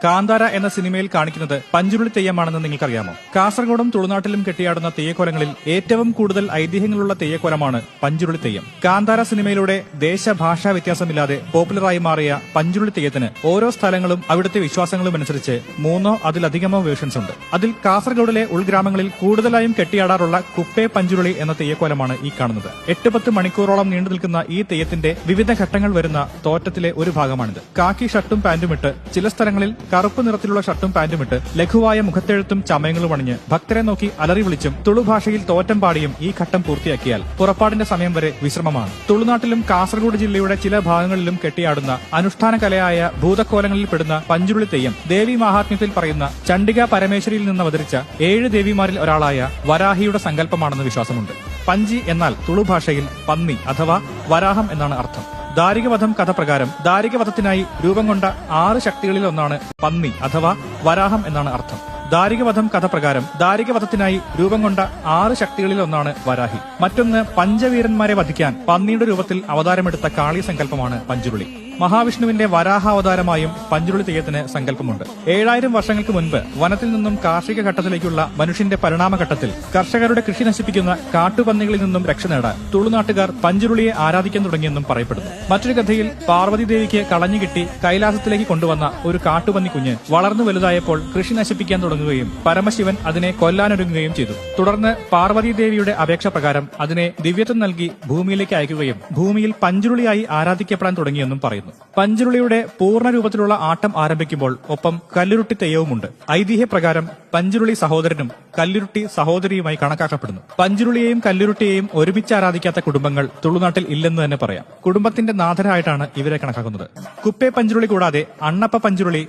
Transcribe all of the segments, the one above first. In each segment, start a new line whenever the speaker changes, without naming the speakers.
കാന്താര എന്ന സിനിമയിൽ കാണിക്കുന്നത് പഞ്ചുരുളി തെയ്യമാണെന്ന് നിങ്ങൾക്കറിയാമോ? കാസർഗോഡും തുളുനാട്ടിലും കെട്ടിയാടുന്ന തെയ്യക്കോലങ്ങളിൽ ഏറ്റവും കൂടുതൽ ഐതിഹ്യങ്ങളുള്ള തെയ്യക്കോലമാണ് പഞ്ചുരുളി തെയ്യം. കാന്താര സിനിമയിലൂടെ ദേശഭാഷാ വ്യത്യാസമില്ലാതെ പോപ്പുലറായി മാറിയ പഞ്ചുരുളി തെയ്യത്തിന് ഓരോ സ്ഥലങ്ങളും അവിടുത്തെ വിശ്വാസങ്ങളും അനുസരിച്ച് 3 അതിലധികമോ വേർഷൻസ് ഉണ്ട്. അതിൽ കാസർഗോഡിലെ ഉൾഗ്രാമങ്ങളിൽ കൂടുതലായും കെട്ടിയാടാറുള്ള കുപ്പേ പഞ്ചുരുളി എന്ന തെയ്യക്കോലമാണ് ഈ കാണുന്നത്. 8-10 മണിക്കൂറോളം നീണ്ടു നിൽക്കുന്ന ഈ തെയ്യത്തിന്റെ വിവിധ ഘട്ടങ്ങൾ വരുന്ന തോറ്റത്തിലെ ഒരു ഭാഗമാണിത്. കാക്കി ഷർട്ടും പാന്റുമിട്ട്, ചില സ്ഥലങ്ങളിൽ കറുപ്പ് നിറത്തിലുള്ള ഷർട്ടും പാന്റുമിട്ട്, ലഘുവായ മുഖത്തെഴുത്തും ചമയങ്ങളും അണിഞ്ഞ് ഭക്തരെ നോക്കി അലറി വിളിച്ചും തുളു ഭാഷയിൽ തോറ്റം പാടിയും ഈ ഘട്ടം പൂർത്തിയാക്കിയാൽ പുറപ്പാടിന്റെ സമയം വരെ വിശ്രമമാണ്. തുളുനാട്ടിലും കാസർഗോഡ് ജില്ലയുടെ ചില ഭാഗങ്ങളിലും കെട്ടിയാടുന്ന അനുഷ്ഠാന കലയായ ഭൂതക്കോലങ്ങളിൽ പെടുന്ന പഞ്ചുരുളി തെയ്യം ദേവി മഹാത്മ്യത്തിൽ പറയുന്ന ചണ്ഡിക പരമേശ്വരിയിൽ നിന്ന് അവതരിച്ച 7 ദേവിമാരിൽ ഒരാളായ വരാഹിയുടെ സങ്കല്പമാണെന്ന് വിശ്വാസമുണ്ട്. പഞ്ചി എന്നാൽ തുളു ഭാഷയിൽ പന്നി അഥവാ വരാഹം എന്നാണ് അർത്ഥം. ദാരികവധം കഥ പ്രകാരം ദാരികവധത്തിനായി രൂപം കൊണ്ട 6 ശക്തികളിൽ ഒന്നാണ് പന്നി അഥവാ വരാഹം എന്നാണ് അർത്ഥം. ദാരികവധം കഥ പ്രകാരം ദാരികവധത്തിനായി രൂപം കൊണ്ട 6 ശക്തികളിൽ ഒന്നാണ് വരാഹി. മറ്റൊന്ന് പഞ്ചവീരന്മാരെ വധിക്കാൻ പന്നിയുടെ രൂപത്തിൽ അവതാരമെടുത്ത കാളി സങ്കല്പമാണ് പഞ്ചുരുളി. മഹാവിഷ്ണുവിന്റെ വരാഹാവതാരമായും പഞ്ചുരുളി തെയ്യത്തിന് സങ്കല്പമുണ്ട്. 7000 വർഷങ്ങൾക്ക് മുൻപ് വനത്തിൽ നിന്നും കാർഷിക ഘട്ടത്തിലേക്കുള്ള മനുഷ്യന്റെ പരിണാമഘട്ടത്തിൽ കർഷകരുടെ കൃഷി നശിപ്പിക്കുന്ന കാട്ടുപന്നികളിൽ നിന്നും രക്ഷ നേടാൻ തുളുനാട്ടുകാർ പഞ്ചുരുളിയെ ആരാധിക്കാൻ തുടങ്ങിയെന്നും പറയപ്പെടുന്നു. മറ്റൊരു കഥയിൽ പാർവതി ദേവിക്ക് കളഞ്ഞുകിട്ടി കൈലാസത്തിലേക്ക് കൊണ്ടുവന്ന ഒരു കാട്ടുപന്നി കുഞ്ഞ് വളർന്നു വലുതായപ്പോൾ കൃഷി നശിപ്പിക്കാൻ തുടങ്ങുകയും പരമശിവൻ അതിനെ കൊല്ലാനൊരുങ്ങുകയും ചെയ്തു. തുടർന്ന് പാർവതി ദേവിയുടെ അപേക്ഷ പ്രകാരം അതിനെ ദിവ്യത്വം നൽകി ഭൂമിയിലേക്ക് അയക്കുകയും ഭൂമിയിൽ പഞ്ചുരുളിയായി ആരാധിക്കപ്പെടാൻ തുടങ്ങിയെന്നും പറയുന്നു. പഞ്ചുരുളിയുടെ പൂർണ്ണ രൂപത്തിലുള്ള ആട്ടം ആരംഭിക്കുമ്പോൾ ഒപ്പം കല്ലുരുട്ടി തെയ്യവുമുണ്ട്. ഐതിഹ്യപ്രകാരം പഞ്ചുരുളി സഹോദരനും കല്ലുരുട്ടി സഹോദരിയുമായി കണക്കാക്കപ്പെടുന്നു. പഞ്ചുരുളിയെയും കല്ലുരുട്ടിയെയും ഒരുമിച്ച് ആരാധിക്കാത്ത കുടുംബങ്ങൾ തുളുനാട്ടിൽ ഇല്ലെന്ന് തന്നെ പറയാം. കുടുംബത്തിന്റെ നാഥരായിട്ടാണ് ഇവരെ കണക്കാക്കുന്നത്. കുപ്പേ പഞ്ചുരുളി കൂടാതെ അണ്ണപ്പ പഞ്ചുരുളി,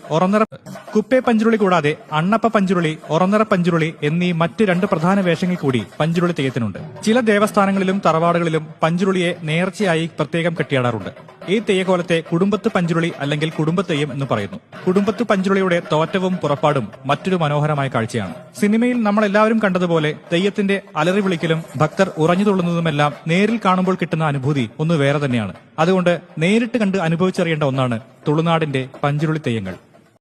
അണ്ണപ്പ പഞ്ചുരുളി, ഒറന്നറ പഞ്ചുരുളി എന്നീ മറ്റ് 2 പ്രധാന വേഷങ്ങൾ കൂടി പഞ്ചുരുളി തെയ്യത്തിനുണ്ട്. ചില ദേവസ്ഥാനങ്ങളിലും തറവാടുകളിലും പഞ്ചുരുളിയെ നേർച്ചയായി പ്രത്യേകം കെട്ടിയാടാറുണ്ട്. ഈ തെയ്യക്കോലത്തെ കുടുംബത്ത് പഞ്ചുരുളി അല്ലെങ്കിൽ കുടുംബത്തെയ്യം എന്ന് പറയുന്നു. കുടുംബത്ത് പഞ്ചുരുളിയുടെ തോറ്റവും പുറപ്പാടും മറ്റൊരു മനോഹരമായ കാഴ്ചയാണ്. സിനിമയിൽ നമ്മളെല്ലാവരും കണ്ടതുപോലെ തെയ്യത്തിന്റെ അലറി വിളിക്കലും ഭക്തർ ഉറഞ്ഞു തുള്ളുന്നതുമെല്ലാം നേരിൽ കാണുമ്പോൾ കിട്ടുന്ന അനുഭൂതി ഒന്ന് വേറെ തന്നെയാണ്. അതുകൊണ്ട് നേരിട്ട് കണ്ട് അനുഭവിച്ചറിയേണ്ട ഒന്നാണ് തുളുനാടിന്റെ പഞ്ചുരുളി തെയ്യങ്ങൾ.